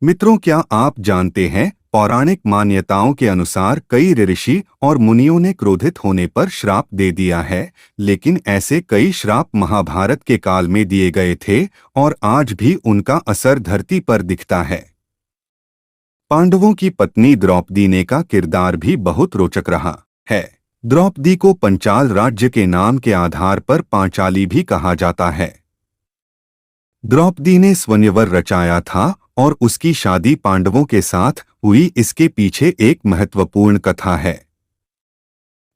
मित्रों, क्या आप जानते हैं पौराणिक मान्यताओं के अनुसार कई ऋषि और मुनियों ने क्रोधित होने पर श्राप दे दिया है। लेकिन ऐसे कई श्राप महाभारत के काल में दिए गए थे और आज भी उनका असर धरती पर दिखता है। पांडवों की पत्नी द्रौपदी ने का किरदार भी बहुत रोचक रहा है। द्रौपदी को पंचाल राज्य के नाम के आधार पर पांचाली भी कहा जाता है। द्रौपदी ने स्वयंवर रचाया था और उसकी शादी पांडवों के साथ हुई। इसके पीछे एक महत्वपूर्ण कथा है।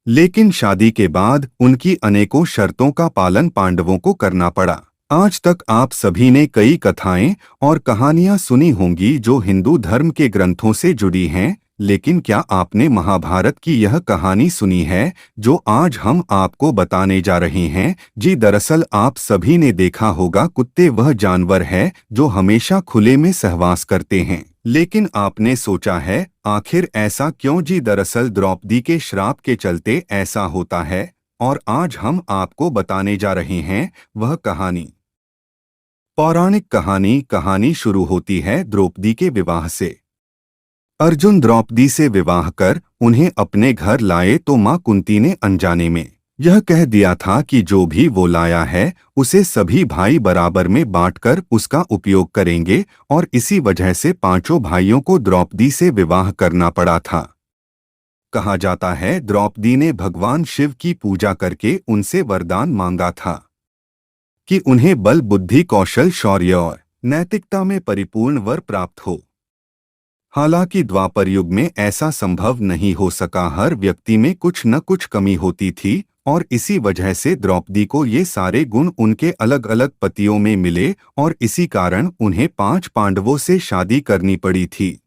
लेकिन शादी के बाद उनकी अनेकों शर्तों का पालन पांडवों को करना पड़ा। आज तक आप सभी ने कई कथाएं और कहानियां सुनी होंगी जो हिंदू धर्म के ग्रंथों से जुड़ी हैं, लेकिन क्या आपने महाभारत की यह कहानी सुनी है जो आज हम आपको बताने जा रहे हैं? जी, दरअसल आप सभी ने देखा होगा, कुत्ते वह जानवर है जो हमेशा खुले में सहवास करते हैं। लेकिन आपने सोचा है आखिर ऐसा क्यों? जी, दरअसल द्रौपदी के श्राप के चलते ऐसा होता है और आज हम आपको बताने जा रहे हैं वह कहानी। पौराणिक कहानी शुरू होती है द्रौपदी के विवाह से। अर्जुन द्रौपदी से विवाह कर उन्हें अपने घर लाए तो मां कुंती ने अनजाने में यह कह दिया था कि जो भी वो लाया है उसे सभी भाई बराबर में बांटकर उसका उपयोग करेंगे, और इसी वजह से पांचों भाइयों को द्रौपदी से विवाह करना पड़ा था। कहा जाता है द्रौपदी ने भगवान शिव की पूजा करके उनसे वरदान मांगा था कि उन्हें बल, बुद्धि, कौशल, शौर्य और नैतिकता में परिपूर्ण वर प्राप्त हो। हालांकि द्वापर युग में ऐसा संभव नहीं हो सका। हर व्यक्ति में कुछ न कुछ कमी होती थी और इसी वजह से द्रौपदी को ये सारे गुण उनके अलग अलग पतियों में मिले और इसी कारण उन्हें 5 पांडवों से शादी करनी पड़ी थी।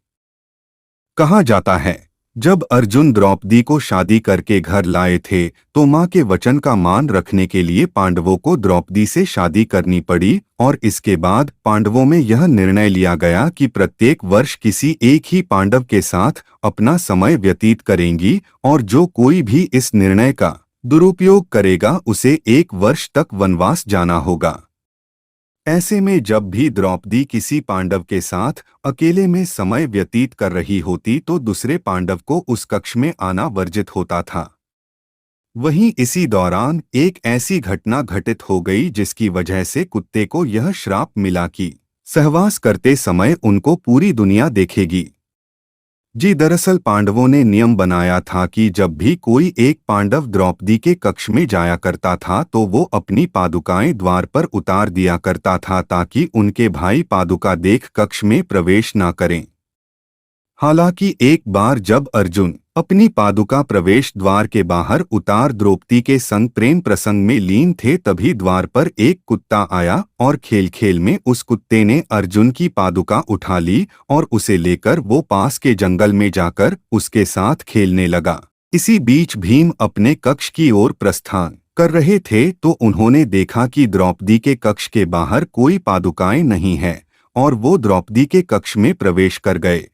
कहा जाता है जब अर्जुन द्रौपदी को शादी करके घर लाए थे तो मां के वचन का मान रखने के लिए पांडवों को द्रौपदी से शादी करनी पड़ी, और इसके बाद पांडवों में यह निर्णय लिया गया कि प्रत्येक वर्ष किसी एक ही पांडव के साथ अपना समय व्यतीत करेंगी और जो कोई भी इस निर्णय का दुरुपयोग करेगा उसे 1 वर्ष तक वनवास जाना होगा। ऐसे में जब भी द्रौपदी किसी पांडव के साथ अकेले में समय व्यतीत कर रही होती तो दूसरे पांडव को उस कक्ष में आना वर्जित होता था। वहीं इसी दौरान एक ऐसी घटना घटित हो गई जिसकी वजह से कुत्ते को यह श्राप मिला कि सहवास करते समय उनको पूरी दुनिया देखेगी। जी, दरअसल पांडवों ने नियम बनाया था कि जब भी कोई एक पांडव द्रौपदी के कक्ष में जाया करता था तो वो अपनी पादुकाएं द्वार पर उतार दिया करता था ताकि उनके भाई पादुका देख कक्ष में प्रवेश न करें। हालांकि एक बार जब अर्जुन अपनी पादुका प्रवेश द्वार के बाहर उतार द्रौपदी के संग प्रेम प्रसंग में लीन थे, तभी द्वार पर एक कुत्ता आया और खेल खेल में उस कुत्ते ने अर्जुन की पादुका उठा ली और उसे लेकर वो पास के जंगल में जाकर उसके साथ खेलने लगा। इसी बीच भीम अपने कक्ष की ओर प्रस्थान कर रहे थे तो उन्होंने देखा कि द्रौपदी के कक्ष के बाहर कोई पादुकाएं नहीं है और वो द्रौपदी के कक्ष में प्रवेश कर गए।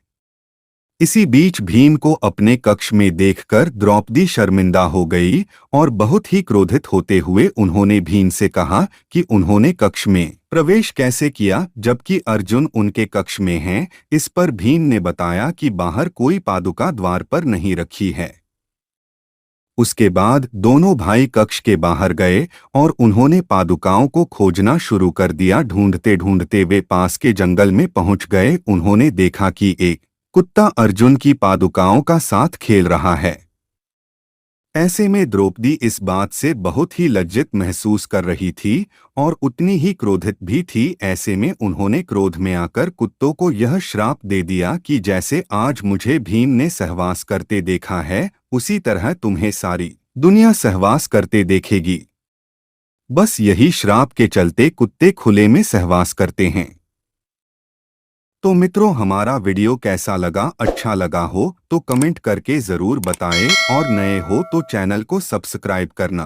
इसी बीच भीम को अपने कक्ष में देखकर द्रौपदी शर्मिंदा हो गई और बहुत ही क्रोधित होते हुए उन्होंने भीम से कहा कि उन्होंने कक्ष में प्रवेश कैसे किया जबकि अर्जुन उनके कक्ष में हैं। इस पर भीम ने बताया कि बाहर कोई पादुका द्वार पर नहीं रखी है। उसके बाद दोनों भाई कक्ष के बाहर गए और उन्होंने पादुकाओं को खोजना शुरू कर दिया। ढूंढते ढूंढते वे पास के जंगल में पहुंच गए। उन्होंने देखा कि एक कुत्ता अर्जुन की पादुकाओं का साथ खेल रहा है। ऐसे में द्रौपदी इस बात से बहुत ही लज्जित महसूस कर रही थी और उतनी ही क्रोधित भी थी। ऐसे में उन्होंने क्रोध में आकर कुत्तों को यह श्राप दे दिया कि जैसे आज मुझे भीम ने सहवास करते देखा है उसी तरह तुम्हें सारी दुनिया सहवास करते देखेगी। बस यही श्राप के चलते कुत्ते खुले में सहवास करते हैं। तो मित्रों, हमारा वीडियो कैसा लगा? अच्छा लगा हो तो कमेंट करके ज़रूर बताएं और नए हो तो चैनल को सब्सक्राइब करना।